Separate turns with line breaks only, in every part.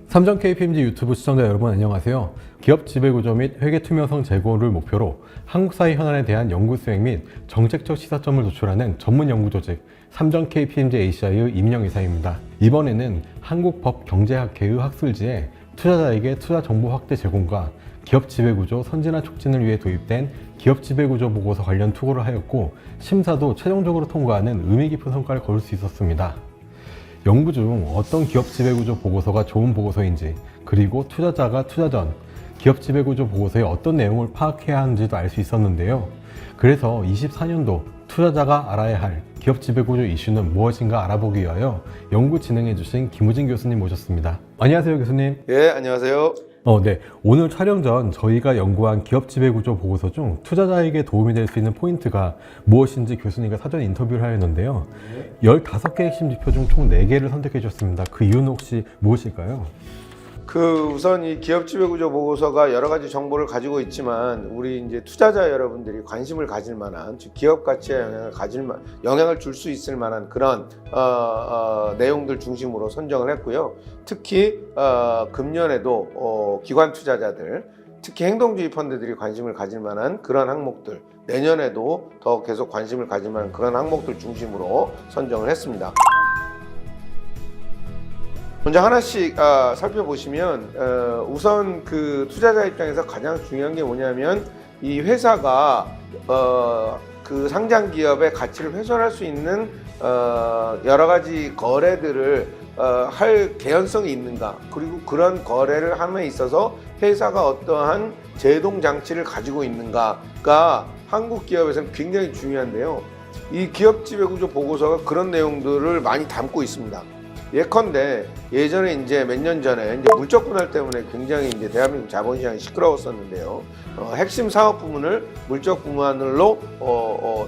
삼성 KPMG 유튜브 시청자 여러분 안녕하세요. 기업 지배구조 및 회계 투명성 제고를 목표로 한국 사회 현안에 대한 연구 수행 및 정책적 시사점을 도출하는 전문 연구 조직 삼성 KPMG ACI의 이민영 이사입니다. 이번에는 한국법경제학회의 학술지에 투자자에게 투자 정보 확대 제공과 기업 지배구조 선진화 촉진을 위해 도입된 기업 지배구조 보고서 관련 투고를 하였고, 심사도 최종적으로 통과하는 의미 깊은 성과를 거둘 수 있었습니다. 연구 중 어떤 기업 지배구조 보고서가 좋은 보고서인지, 그리고 투자자가 투자 전 기업 지배구조 보고서의 어떤 내용을 파악해야 하는지도 알 수 있었는데요. 그래서 24년도 투자자가 알아야 할 기업 지배구조 이슈는 무엇인가 알아보기 위하여 연구 진행해 주신 김우진 교수님 모셨습니다. 안녕하세요, 교수님.
예, 안녕하세요.
네. 오늘 촬영 전 저희가 연구한 기업 지배구조 보고서 중 투자자에게 도움이 될 수 있는 포인트가 무엇인지 교수님과 사전 인터뷰를 하였는데요. 15개 핵심 지표 중 총 4개를 선택해 주셨습니다. 그 이유는 혹시 무엇일까요?
우선 이 기업 지배구조 보고서가 여러 가지 정보를 가지고 있지만, 우리 이제 투자자 여러분들이 관심을 가질 만한, 즉 기업 가치에 영향을 줄 수 있을 만한 그런 내용들 중심으로 선정을 했고요. 특히 금년에도 기관 투자자들, 특히 행동주의 펀드들이 관심을 가질 만한 그런 항목들, 내년에도 더 계속 관심을 가질 만한 그런 항목들 중심으로 선정을 했습니다. 먼저 하나씩 살펴보시면, 우선 그 투자자 입장에서 가장 중요한 게 뭐냐면, 이 회사가 그 상장 기업의 가치를 훼손할 수 있는 여러 가지 거래들을 할 개연성이 있는가, 그리고 그런 거래를 함에 있어서 회사가 어떠한 제동 장치를 가지고 있는가가 한국 기업에서는 굉장히 중요한데요. 이 기업 지배구조 보고서가 그런 내용들을 많이 담고 있습니다. 예컨대 예전에 이제 몇 년 전에 이제 물적 분할 때문에 굉장히 이제 대한민국 자본시장이 시끄러웠었는데요. 핵심 사업 부문을 물적 분할로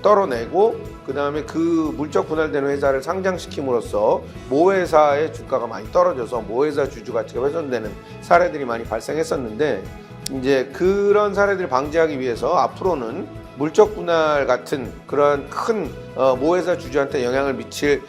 떨어내고, 그 다음에 그 물적 분할되는 회사를 상장시킴으로써 모회사의 주가가 많이 떨어져서 모회사 주주 가치가 훼손되는 사례들이 많이 발생했었는데, 이제 그런 사례들을 방지하기 위해서 앞으로는 물적 분할 같은 그런 큰 모회사 주주한테 영향을 미칠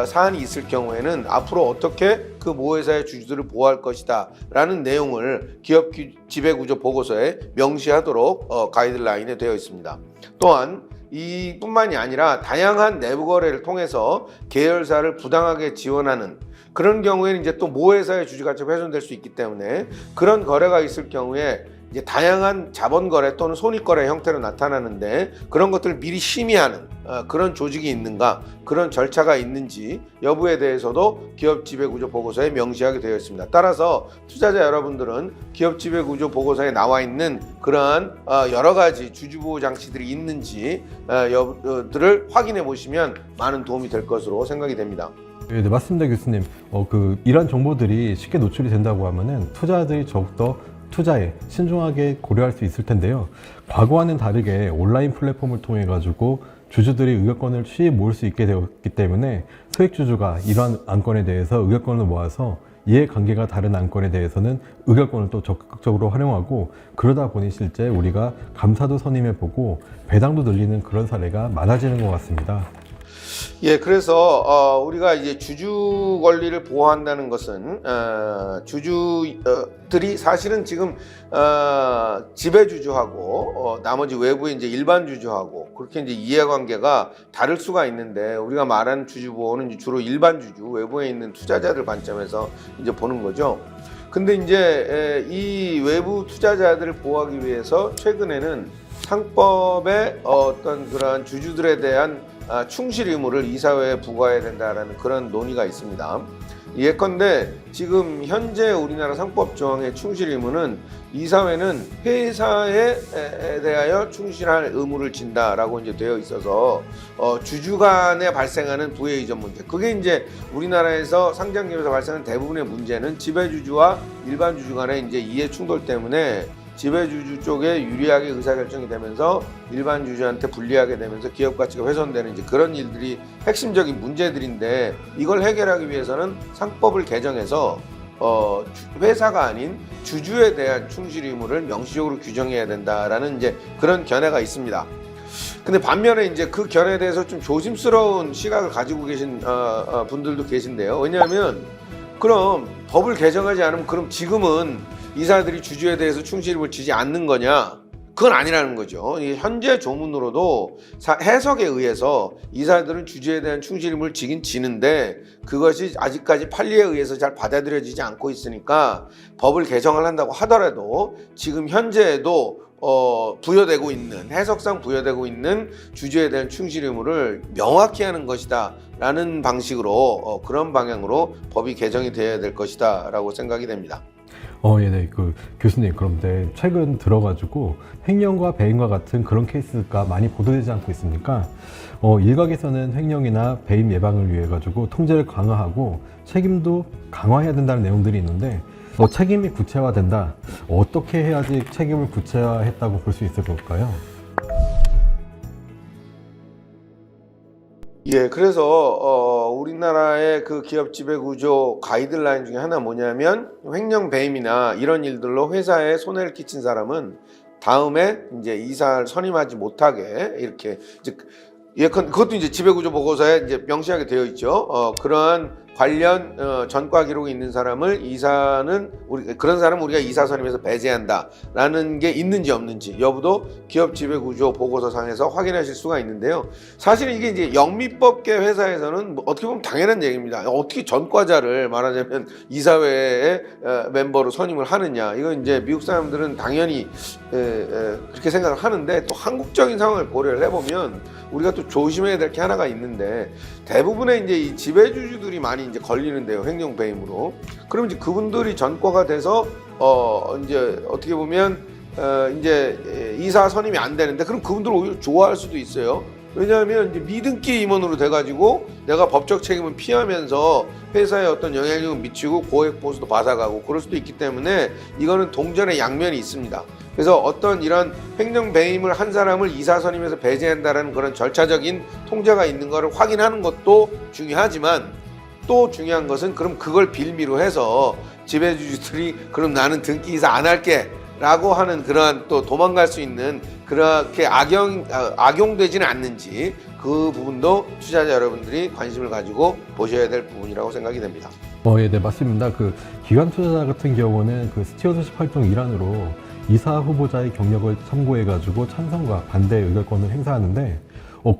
사안이 있을 경우에는 앞으로 어떻게 그 모회사의 주주들을 보호할 것이다 라는 내용을 기업 지배구조 보고서에 명시하도록 가이드라인에 되어 있습니다. 또한 이뿐만이 아니라 다양한 내부 거래를 통해서 계열사를 부당하게 지원하는 그런 경우에는 이제 또 모회사의 주주 가치가 훼손될 수 있기 때문에, 그런 거래가 있을 경우에 이제 다양한 자본거래 또는 손익거래 형태로 나타나는데, 그런 것들을 미리 심의하는 그런 조직이 있는가, 그런 절차가 있는지 여부에 대해서도 기업 지배구조 보고서에 명시하게 되어 있습니다. 따라서 투자자 여러분들은 기업 지배구조 보고서에 나와 있는 그러한 여러 가지 주주보호 장치들이 있는지 여부들을 확인해 보시면 많은 도움이 될 것으로 생각이 됩니다.
네, 맞습니다, 교수님. 이런 정보들이 쉽게 노출이 된다고 하면은 투자자들이 더욱더 투자에 신중하게 고려할 수 있을 텐데요. 과거와는 다르게 온라인 플랫폼을 통해 가지고 주주들이 의결권을 쉽게 모을 수 있게 되었기 때문에 소액주주가 이러한 안건에 대해서 의결권을 모아서 이해관계가 다른 안건에 대해서는 의결권을 또 적극적으로 활용하고, 그러다 보니 실제 우리가 감사도 선임해보고 배당도 늘리는 그런 사례가 많아지는 것 같습니다.
예, 그래서 우리가 이제 주주 권리를 보호한다는 것은 주주들이 사실은 지금 지배주주하고 나머지 외부의 이제 일반 주주하고 그렇게 이제 이해관계가 다를 수가 있는데, 우리가 말하는 주주 보호는 이제 주로 일반 주주, 외부에 있는 투자자들 관점에서 이제 보는 거죠. 근데 이제 이 외부 투자자들을 보호하기 위해서 최근에는 상법의 어떤 그런 주주들에 대한 충실 의무를 이사회에 부과해야 된다라는 그런 논의가 있습니다. 예컨대 지금 현재 우리나라 상법 조항의 충실 의무는 이사회는 회사에 대하여 충실할 의무를 진다라고 이제 되어 있어서 주주 간에 발생하는 부의 이전 문제, 그게 이제 우리나라에서 상장기업에서 발생하는 대부분의 문제는 지배주주와 일반 주주 간의 이제 이해 충돌 때문에 지배주주 쪽에 유리하게 의사결정이 되면서 일반 주주한테 불리하게 되면서 기업 가치가 훼손되는 이제 그런 일들이 핵심적인 문제들인데, 이걸 해결하기 위해서는 상법을 개정해서 회사가 아닌 주주에 대한 충실 의무를 명시적으로 규정해야 된다라는 이제 그런 견해가 있습니다. 근데 반면에 이제 그 견해에 대해서 좀 조심스러운 시각을 가지고 계신 분들도 계신데요. 왜냐하면 그럼 법을 개정하지 않으면 그럼 지금은 이사들이 주주에 대해서 충실임을 지지 않는 거냐? 그건 아니라는 거죠. 현재 조문으로도 해석에 의해서 이사들은 주주에 대한 충실임을 지긴 지는데 그것이 아직까지 판례에 의해서 잘 받아들여지지 않고 있으니까 법을 개정을 한다고 하더라도 지금 현재에도 부여되고 있는 해석상 부여되고 있는 주주에 대한 충실 의무를 명확히 하는 것이다 라는 방식으로 그런 방향으로 법이 개정이 되어야 될 것이다 라고 생각이 됩니다.
네. 교수님, 그런데 최근 들어가지고 횡령과 배임과 같은 그런 케이스가 많이 보도되지 않고 있습니까? 일각에서는 횡령이나 배임 예방을 위해 가지고 통제를 강화하고 책임도 강화해야 된다는 내용들이 있는데 책임이 구체화된다. 어떻게 해야지 책임을 구체화했다고 볼 수 있을 걸까요?
예, 그래서 우리나라의 그 기업 지배 구조 가이드라인 중에 하나 뭐냐면 횡령 배임이나 이런 일들로 회사에 손해를 끼친 사람은 다음에 이제 이사를 선임하지 못하게 이렇게 이제 예컨 그것도 이제 지배 구조 보고서에 이제 명시하게 되어 있죠. 그러한 관련 전과 기록이 있는 사람을 그런 사람은 우리가 이사 선임해서 배제한다라는 게 있는지 없는지 여부도 기업 지배 구조 보고서상에서 확인하실 수가 있는데요. 사실은 이게 이제 영미법계 회사에서는 뭐 어떻게 보면 당연한 얘기입니다. 어떻게 전과자를 말하자면 이사회의 멤버로 선임을 하느냐. 이건 이제 미국 사람들은 당연히 그렇게 생각을 하는데 또 한국적인 상황을 고려를 해보면 우리가 또 조심해야 될 게 하나가 있는데 대부분의 이제 이 지배주주들이 많이 이제 걸리는데요, 횡령 배임으로. 그럼 이제 그분들이 전과가 돼서 이제 어떻게 보면 이제 이사 선임이 안 되는데 그럼 그분들 오히려 좋아할 수도 있어요. 왜냐하면 이제 미등기 임원으로 돼가지고 내가 법적 책임을 피하면서 회사에 어떤 영향력을 미치고 고액 보수도 받아가고 그럴 수도 있기 때문에 이거는 동전의 양면이 있습니다. 그래서 어떤 이런 횡령 배임을 한 사람을 이사 선임해서 배제한다는 그런 절차적인 통제가 있는 것을 확인하는 것도 중요하지만 또 중요한 것은 그럼 그걸 빌미로 해서 지배주주들이 그럼 나는 등기 이사 안 할게 라고 하는 그러한 또 도망갈 수 있는 그렇게 악용되지는 않는지 그 부분도 투자자 여러분들이 관심을 가지고 보셔야 될 부분이라고 생각이 됩니다.
네, 맞습니다. 그 기관 투자자 같은 경우는 그 스튜어드십 활동 일환으로 이사 후보자의 경력을 참고해가지고 찬성과 반대 의결권을 행사하는데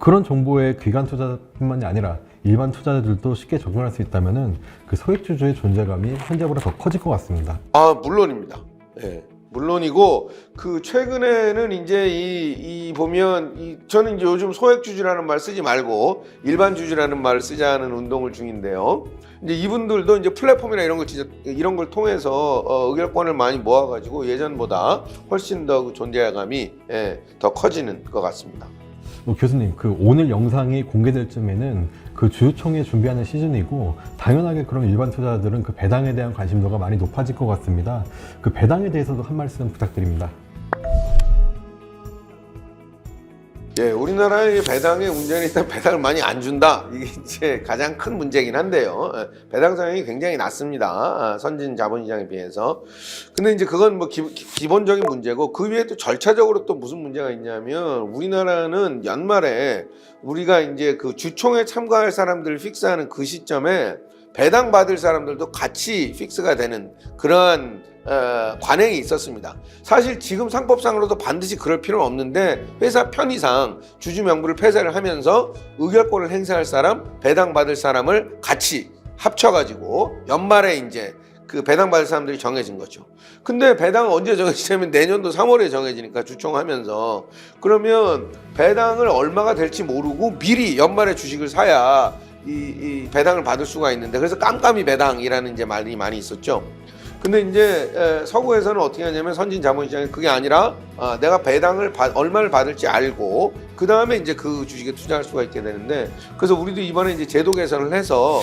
그런 정보에 기관 투자자뿐만이 아니라 일반 투자자들도 쉽게 접근할 수 있다면은 그 소액주주의 존재감이 현재보다 더 커질 것 같습니다.
물론입니다. 네. 물론이고 그 최근에는 이제 이 보면 저는 이제 요즘 소액주주라는 말 쓰지 말고 일반 주주라는 말을 쓰자는 운동을 중인데요. 이제 이분들도 이제 플랫폼이나 이런 걸 통해서 의결권을 많이 모아가지고 예전보다 훨씬 더 그 존재감이 더 커지는 것 같습니다.
교수님, 그 오늘 영상이 공개될 쯤에는 그 주주총회 준비하는 시즌이고 당연하게 그런 일반 투자자들은 그 배당에 대한 관심도가 많이 높아질 것 같습니다. 그 배당에 대해서도 한 말씀 부탁드립니다.
예, 우리나라의 배당의 문제는 일단 배당을 많이 안 준다. 이게 이제 가장 큰 문제이긴 한데요. 배당 성향이 굉장히 낮습니다. 선진 자본시장에 비해서. 근데 이제 그건 뭐 기본적인 문제고 그 위에 또 절차적으로 또 무슨 문제가 있냐면 우리나라는 연말에 우리가 이제 그 주총에 참가할 사람들을 픽스하는 그 시점에 배당 받을 사람들도 같이 픽스가 되는 그러한 관행이 있었습니다. 사실 지금 상법상으로도 반드시 그럴 필요는 없는데 회사 편의상 주주 명부를 폐쇄를 하면서 의결권을 행사할 사람, 배당 받을 사람을 같이 합쳐가지고 연말에 이제 그 배당 받을 사람들이 정해진 거죠. 근데 배당은 언제 정해지냐면 내년도 3월에 정해지니까 주총하면서 그러면 배당을 얼마가 될지 모르고 미리 연말에 주식을 사야 이 배당을 받을 수가 있는데 그래서 깜깜이 배당이라는 이제 말이 많이 있었죠. 근데 이제 서구에서는 어떻게 하냐면 선진 자본시장에 그게 아니라 내가 배당을 얼마를 받을지 알고 그 다음에 이제 그 주식에 투자할 수가 있게 되는데 그래서 우리도 이번에 이제 제도 개선을 해서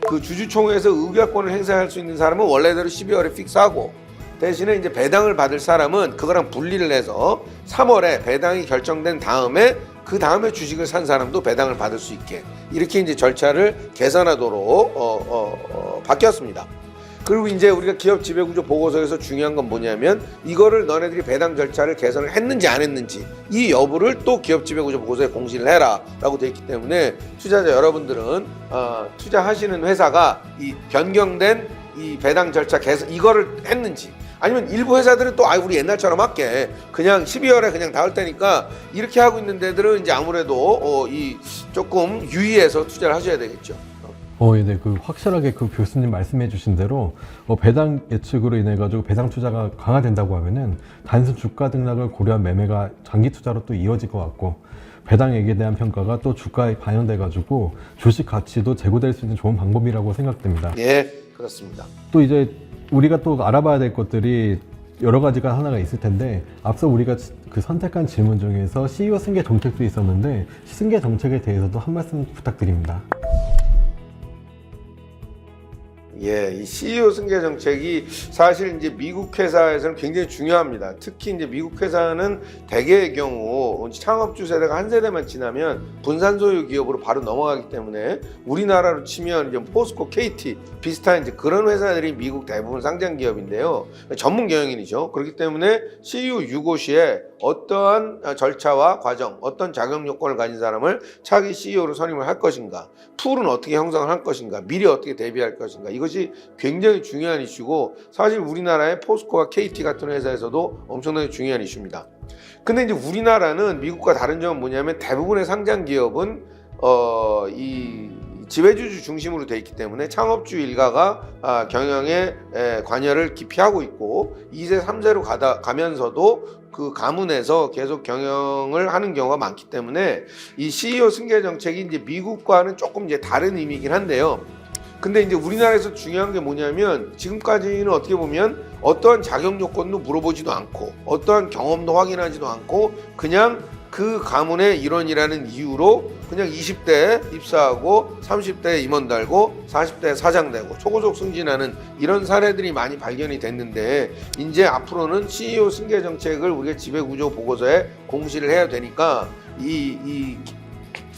그 주주총회에서 의결권을 행사할 수 있는 사람은 원래대로 12월에 픽스하고 대신에 이제 배당을 받을 사람은 그거랑 분리를 해서 3월에 배당이 결정된 다음에 그 다음에 주식을 산 사람도 배당을 받을 수 있게 이렇게 이제 절차를 개선하도록 바뀌었습니다. 그리고 이제 우리가 기업 지배구조 보고서에서 중요한 건 뭐냐면 이거를 너네들이 배당 절차를 개선을 했는지 안 했는지 이 여부를 또 기업 지배구조 보고서에 공시를 해라 라고 되어 있기 때문에 투자자 여러분들은 투자하시는 회사가 이 변경된 이 배당 절차 개선 이거를 했는지, 아니면 일부 회사들은 또 우리 옛날처럼 할게 그냥 12월에 그냥 다 할 테니까 이렇게 하고 있는 데들은 이제 아무래도 이 조금 유의해서 투자를 하셔야 되겠죠.
네, 확실하게 교수님 말씀해주신 대로 배당 예측으로 인해 가지고 배당 투자가 강화된다고 하면은 단순 주가 등락을 고려한 매매가 장기 투자로 또 이어질 것 같고, 배당액에 대한 평가가 또 주가에 반영돼 가지고 주식 가치도 제고될 수 있는 좋은 방법이라고 생각됩니다.
예, 그렇습니다.
또 이제 우리가 또 알아봐야 될 것들이 여러 가지가 하나가 있을 텐데, 앞서 우리가 선택한 질문 중에서 CEO 승계 정책도 있었는데 승계 정책에 대해서도 한 말씀 부탁드립니다.
예, 이 CEO 승계 정책이 사실 이제 미국 회사에서는 굉장히 중요합니다. 특히 이제 미국 회사는 대개의 경우 창업주 세대가 한 세대만 지나면 분산 소유 기업으로 바로 넘어가기 때문에, 우리나라로 치면 이제 포스코, KT 비슷한 이제 그런 회사들이 미국 대부분 상장 기업인데요. 전문 경영인이죠. 그렇기 때문에 CEO 유고시에 어떠한 절차와 과정, 어떤 자격 요건을 가진 사람을 차기 CEO로 선임을 할 것인가, 풀은 어떻게 형성을 할 것인가, 미리 어떻게 대비할 것인가, 이것이 굉장히 중요한 이슈고, 사실 우리나라의 포스코와 KT 같은 회사에서도 엄청나게 중요한 이슈입니다. 근데 이제 우리나라는 미국과 다른 점은 뭐냐면, 대부분의 상장 기업은 이 지배주주 중심으로 돼 있기 때문에 창업주 일가가 경영에 관여를 깊이 하고 있고, 2세, 3세로 가면서도 그 가문에서 계속 경영을 하는 경우가 많기 때문에 이 CEO 승계 정책이 이제 미국과는 조금 이제 다른 의미이긴 한데요. 근데 이제 우리나라에서 중요한 게 뭐냐면, 지금까지는 어떻게 보면 어떠한 자격 요건도 물어보지도 않고 어떠한 경험도 확인하지도 않고 그냥 그 가문의 일원이라는 이유로 그냥 20대에 입사하고 30대에 임원 달고 40대에 사장 되고 초고속 승진하는 이런 사례들이 많이 발견이 됐는데, 이제 앞으로는 CEO 승계 정책을 우리가 지배구조 보고서에 공시를 해야 되니까 이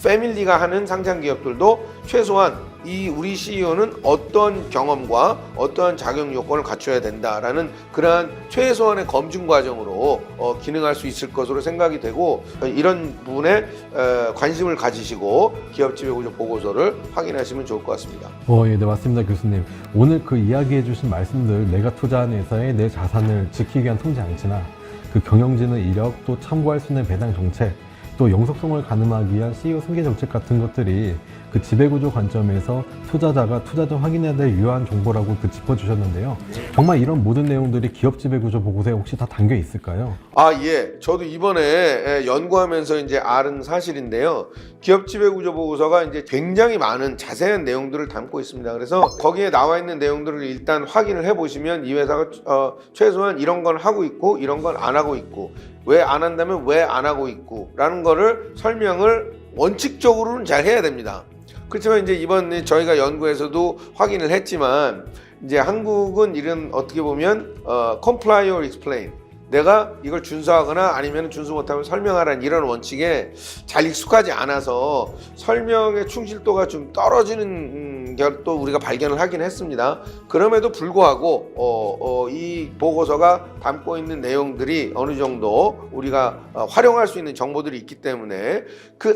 패밀리가 하는 상장 기업들도 최소한 이 우리 CEO는 어떤 경험과 어떠한 자격 요건을 갖춰야 된다라는 그러한 최소한의 검증 과정으로 기능할 수 있을 것으로 생각이 되고, 이런 부분에 관심을 가지시고 기업 지배구조 보고서를 확인하시면 좋을 것 같습니다.
네, 맞습니다, 교수님. 오늘 이야기해 주신 말씀들, 내가 투자한 회사의 내 자산을 지키기 위한 통제 장치나 경영진의 이력, 또 참고할 수 있는 배당 정책, 또 영속성을 가늠하기 위한 CEO 승계 정책 같은 것들이 지배구조 관점에서 투자자가 투자 전 확인해야 될 유효한 정보라고 짚어주셨는데요. 정말 이런 모든 내용들이 기업 지배구조 보고서에 혹시 다 담겨 있을까요?
예. 저도 이번에 연구하면서 이제 알은 사실인데요. 기업 지배구조 보고서가 이제 굉장히 많은 자세한 내용들을 담고 있습니다. 그래서 거기에 나와 있는 내용들을 일단 확인을 해보시면, 이 회사가 최소한 이런 건 하고 있고 이런 건 안 하고 있고, 왜 안 한다면 왜 안 하고 있고 라는 거를 설명을 원칙적으로는 잘 해야 됩니다. 그렇지만 이제 이번 저희가 연구에서도 확인을 했지만, 이제 한국은 이런 어떻게 보면 comply or explain, 내가 이걸 준수하거나 아니면 준수 못하면 설명하라는 이런 원칙에 잘 익숙하지 않아서 설명의 충실도가 좀 떨어지는 것도 우리가 발견을 하긴 했습니다. 그럼에도 불구하고 이 보고서가 담고 있는 내용들이 어느 정도 우리가 활용할 수 있는 정보들이 있기 때문에,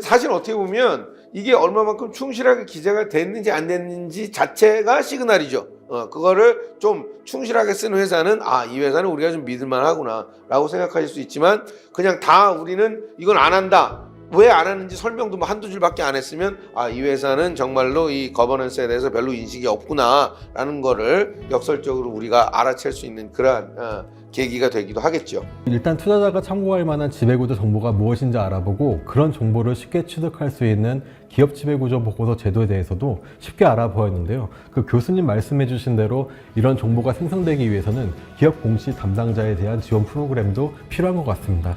사실 어떻게 보면 이게 얼마만큼 충실하게 기재가 됐는지 안 됐는지 자체가 시그널이죠. 그거를 좀 충실하게 쓰는 회사는 이 회사는 우리가 좀 믿을만 하구나 라고 생각하실 수 있지만, 그냥 다 우리는 이건 안 한다, 왜 안 하는지 설명도 한두 줄밖에 안 했으면 이 회사는 정말로 이 거버넌스에 대해서 별로 인식이 없구나 라는 거를 역설적으로 우리가 알아챌 수 있는 그러한 계기가 되기도 하겠죠.
일단 투자자가 참고할 만한 지배구조 정보가 무엇인지 알아보고, 그런 정보를 쉽게 취득할 수 있는 기업 지배구조 보고서 제도에 대해서도 쉽게 알아보았는데요. 교수님 말씀해 주신 대로 이런 정보가 생성되기 위해서는 기업 공시 담당자에 대한 지원 프로그램도 필요한 것 같습니다.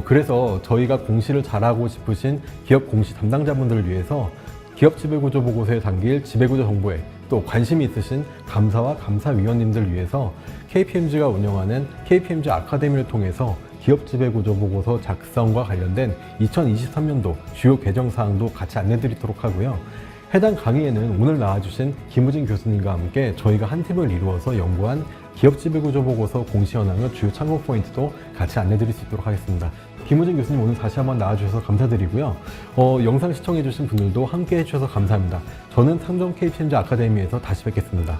그래서 저희가 공시를 잘하고 싶으신 기업 공시 담당자분들을 위해서 기업 지배구조 보고서에 담길 지배구조 정보에 또 관심이 있으신 감사와 감사위원님들 위해서 KPMG가 운영하는 KPMG 아카데미를 통해서 기업 지배구조 보고서 작성과 관련된 2023년도 주요 개정사항도 같이 안내드리도록 하고요. 해당 강의에는 오늘 나와주신 김우진 교수님과 함께 저희가 한 팀을 이루어서 연구한 기업 지배구조 보고서 공시 현황의 주요 참고 포인트도 같이 안내드릴 수 있도록 하겠습니다. 김우진 교수님 오늘 다시 한번 나와주셔서 감사드리고요. 영상 시청해주신 분들도 함께 해주셔서 감사합니다. 저는 삼성 KPMG 아카데미에서 다시 뵙겠습니다.